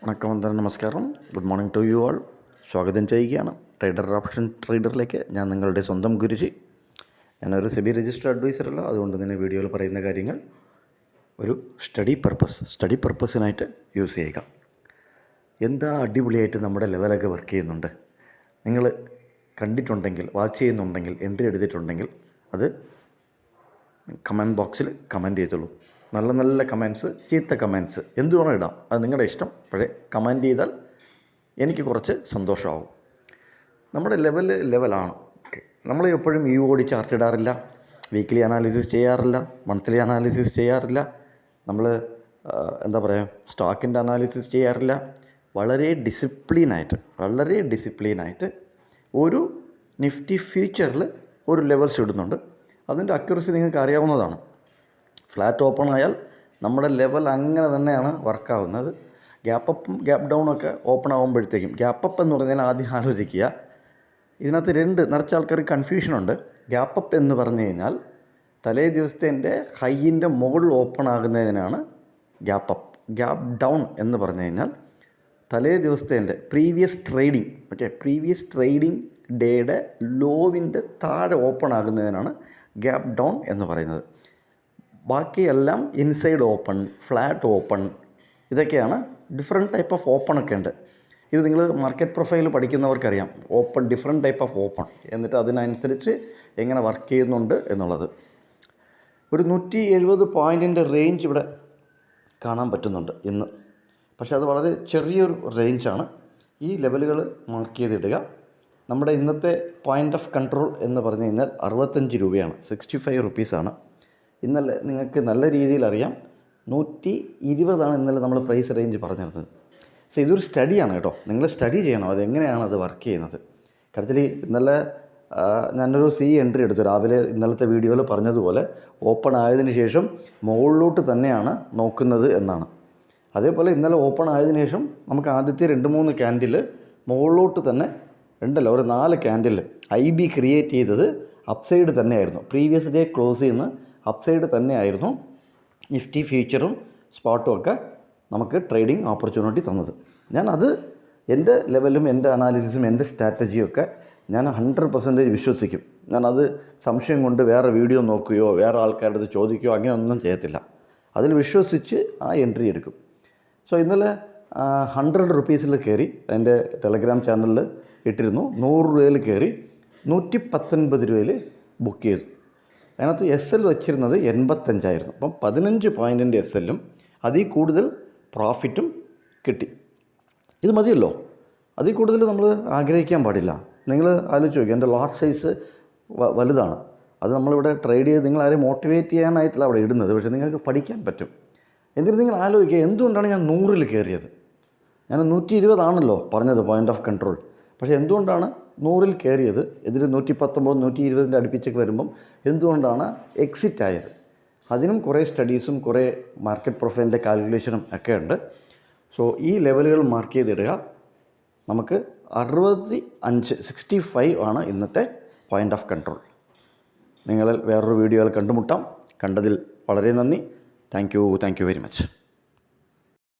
വണക്കം, വന്ദനം, നമസ്കാരം. Good morning to you all. സ്വാഗതം ചെയ്യുകയാണ് ഓപ്ഷൻ ട്രേഡറിലേക്ക്. ഞാൻ നിങ്ങളുടെ സ്വന്തം ഗുരുജി. ഞാനൊരു സെബി രജിസ്റ്റർ അഡ്വൈസറല്ല, അതുകൊണ്ട് തന്നെ വീഡിയോയിൽ പറയുന്ന കാര്യങ്ങൾ ഒരു സ്റ്റഡി പർപ്പസിനായിട്ട് യൂസ് ചെയ്യുക. എന്താ അടിപൊളിയായിട്ട് നമ്മുടെ ലെവലൊക്കെ വർക്ക് ചെയ്യുന്നുണ്ട്. നിങ്ങൾ കണ്ടിട്ടുണ്ടെങ്കിൽ, വാച്ച് ചെയ്യുന്നുണ്ടെങ്കിൽ, എൻട്രി എടുത്തിട്ടുണ്ടെങ്കിൽ അത് കമൻറ്റ് ബോക്സിൽ കമൻറ്റ് ചെയ്തോളൂ. നല്ല നല്ല കമൻറ്റ്സ്, ചീത്ത കമൻറ്റ്സ് എന്ത് വേണം ഇടാം, അത് നിങ്ങളുടെ ഇഷ്ടം. പക്ഷേ കമൻറ്റ് ചെയ്താൽ എനിക്ക് കുറച്ച് സന്തോഷമാവും. നമ്മുടെ ലെവലാണ്. നമ്മൾ എപ്പോഴും ഓടി ചാർട്ട് ഇടാറില്ല, വീക്ക്ലി അനാലിസിസ് ചെയ്യാറില്ല, മന്ത്ലി അനാലിസിസ് ചെയ്യാറില്ല, നമ്മൾ സ്റ്റോക്കിൻ്റെ അനാലിസിസ് ചെയ്യാറില്ല. വളരെ ഡിസിപ്ലിനായിട്ട് ഒരു നിഫ്റ്റി ഫ്യൂച്ചറിൽ ഒരു ലെവൽസ് ഇടുന്നുണ്ട്. അതിൻ്റെ അക്യുറസി നിങ്ങൾക്ക് അറിയാവുന്നതാണ്. ഫ്ലാറ്റ് ഓപ്പൺ ആയാൽ നമ്മുടെ ലെവൽ അങ്ങനെ തന്നെയാണ് വർക്കാവുന്നത്. ഗ്യാപ്പ് അപ്പും ഗ്യാപ്പ് ഡൗണൊക്കെ ഓപ്പൺ ആകുമ്പോഴത്തേക്കും, ഗ്യാപ്പ് അപ്പ് എന്ന് പറഞ്ഞാൽ ആദ്യം ആലോചിക്കുക, ഇതിനകത്ത് നിറച്ച ആൾക്കാർ കൺഫ്യൂഷനുണ്ട്. ഗ്യാപ്പ് അപ്പ് എന്ന് പറഞ്ഞു കഴിഞ്ഞാൽ തലേ ദിവസത്തെ ഹൈയിൻ്റെ മുകളിൽ ഓപ്പൺ ആകുന്നതിനാണ് ഗ്യാപ്പ് അപ്പ്. ഗ്യാപ്പ് ഡൗൺ എന്ന് പറഞ്ഞു കഴിഞ്ഞാൽ തലേ ദിവസത്തെ പ്രീവിയസ് ട്രേഡിംഗ് ഡേയുടെ ലോവിൻ്റെ താഴെ ഓപ്പൺ ആകുന്നതിനാണ് ഗ്യാപ്പ് ഡൗൺ എന്ന് പറയുന്നത്. ബാക്കിയെല്ലാം ഇൻസൈഡ് ഓപ്പൺ, ഫ്ലാറ്റ് ഓപ്പൺ, ഇതൊക്കെയാണ്. ഡിഫറെൻറ്റ് ടൈപ്പ് ഓഫ് ഓപ്പണൊക്കെ ഉണ്ട്. ഇത് നിങ്ങൾ മാർക്കറ്റ് പ്രൊഫൈൽ പഠിക്കുന്നവർക്കറിയാം. ഡിഫറെൻറ്റ് ടൈപ്പ് ഓഫ് ഓപ്പൺ, എന്നിട്ട് അതിനനുസരിച്ച് എങ്ങനെ വർക്ക് ചെയ്യുന്നുണ്ട് എന്നുള്ളത്. ഒരു 170 പോയിൻറ്റിൻ്റെ റേഞ്ച് ഇവിടെ കാണാൻ പറ്റുന്നുണ്ട് ഇന്ന്. പക്ഷേ അത് വളരെ ചെറിയൊരു റേഞ്ചാണ്. ഈ ലെവലുകൾ മാർക്ക് ചെയ്തിടുക. നമ്മുടെ ഇന്നത്തെ പോയിൻ്റ് ഓഫ് കൺട്രോൾ എന്ന് പറഞ്ഞു കഴിഞ്ഞാൽ 65 രൂപയാണ്, 65 റുപ്പീസാണ്. ഇന്നലെ നിങ്ങൾക്ക് നല്ല രീതിയിൽ അറിയാം, 120 ഇന്നലെ നമ്മൾ പ്രൈസ് റേഞ്ച് പറഞ്ഞിരുന്നത്. സോ ഇതൊരു സ്റ്റഡിയാണ് കേട്ടോ. നിങ്ങൾ സ്റ്റഡി ചെയ്യണം അതെങ്ങനെയാണ് അത് വർക്ക് ചെയ്യുന്നത്. കാര്യത്തിൽ ഇന്നലെ ഞാനൊരു എൻട്രി എടുത്തു. രാവിലെ ഇന്നലത്തെ വീഡിയോയിൽ പറഞ്ഞതുപോലെ ഓപ്പൺ ആയതിനു ശേഷം മുകളിലോട്ട് തന്നെയാണ് നോക്കുന്നത് എന്നാണ്. അതേപോലെ ഇന്നലെ ഓപ്പൺ ആയതിനു ശേഷം നമുക്ക് ആദ്യത്തെ 2-3 ക്യാൻഡിൽ മുകളിലോട്ട് തന്നെ, 4 ക്യാൻഡിൽ IB ക്രിയേറ്റ് ചെയ്തത് അപ്സൈഡ് തന്നെയായിരുന്നു. പ്രീവിയസ് ഡേ ക്ലോസ് ചെയ്യുന്ന അപ്സൈഡ് തന്നെയായിരുന്നു നിഫ്റ്റി ഫ്യൂച്ചറും സ്പോട്ടും ഒക്കെ നമുക്ക് ട്രേഡിംഗ് ഓപ്പർച്യൂണിറ്റി തന്നത്. ഞാനത് എൻ്റെ ലെവലും എൻ്റെ അനാലിസിസും എൻ്റെ സ്ട്രാറ്റജിയും ഒക്കെ ഞാൻ 100% വിശ്വസിക്കും. ഞാനത് സംശയം കൊണ്ട് വേറെ വീഡിയോ നോക്കുകയോ വേറെ ആൾക്കാരുടെ അടുത്ത് ചോദിക്കുകയോ അങ്ങനെയൊന്നും ചെയ്യത്തില്ല. അതിൽ വിശ്വസിച്ച് ആ എൻട്രി എടുക്കും. സോ ഇന്നലെ 100 റുപ്പീസിൽ കയറി, എൻ്റെ ടെലഗ്രാം ചാനലിൽ ഇട്ടിരുന്നു. 100 രൂപയിൽ കയറി 119 രൂപയിൽ ബുക്ക് ചെയ്തു. അതിനകത്ത് SL വച്ചിരുന്നത് 85 അപ്പം 15 പോയിൻറ്റിൻ്റെ SLും അതിൽ കൂടുതൽ പ്രോഫിറ്റും കിട്ടി. ഇത് മതിയല്ലോ. അതിൽ കൂടുതൽ നമ്മൾ ആഗ്രഹിക്കാൻ പാടില്ല. നിങ്ങൾ ആലോചിച്ച് നോക്കുക, എൻ്റെ ലോട്ട് സൈസ് വലുതാണ്. അത് നമ്മളിവിടെ ട്രേഡ് ചെയ്ത് നിങ്ങളാരെയും മോട്ടിവേറ്റ് ചെയ്യാനായിട്ടല്ല അവിടെ ഇടുന്നത്, പക്ഷേ നിങ്ങൾക്ക് പഠിക്കാൻ പറ്റും. എന്നിട്ട് നിങ്ങൾ ആലോചിക്കുക, എന്തുകൊണ്ടാണ് ഞാൻ 100 കയറിയത്? ഞാൻ 120 പറഞ്ഞത് പോയിൻ്റ് ഓഫ് കൺട്രോൾ. പക്ഷേ എന്തുകൊണ്ടാണ് 100 കയറിയത്? ഇതിൽ 119, 120 അടുപ്പിച്ചൊക്കെ വരുമ്പം എന്തുകൊണ്ടാണ് എക്സിറ്റ് ആയത്? അതിനും കുറേ സ്റ്റഡീസും കുറേ മാർക്കറ്റ് പ്രൊഫൈലിൻ്റെ കാൽക്കുലേഷനും ഒക്കെ ഉണ്ട്. സോ ഈ ലെവലുകൾ മാർക്ക് ചെയ്തിടുക. നമുക്ക് 65 ആണ് ഇന്നത്തെ പോയിൻ്റ് ഓഫ് കൺട്രോൾ. നിങ്ങളിൽ വേറൊരു വീഡിയോയിൽ കണ്ടുമുട്ടാം. കണ്ടതിൽ വളരെ നന്ദി. Thank you very much.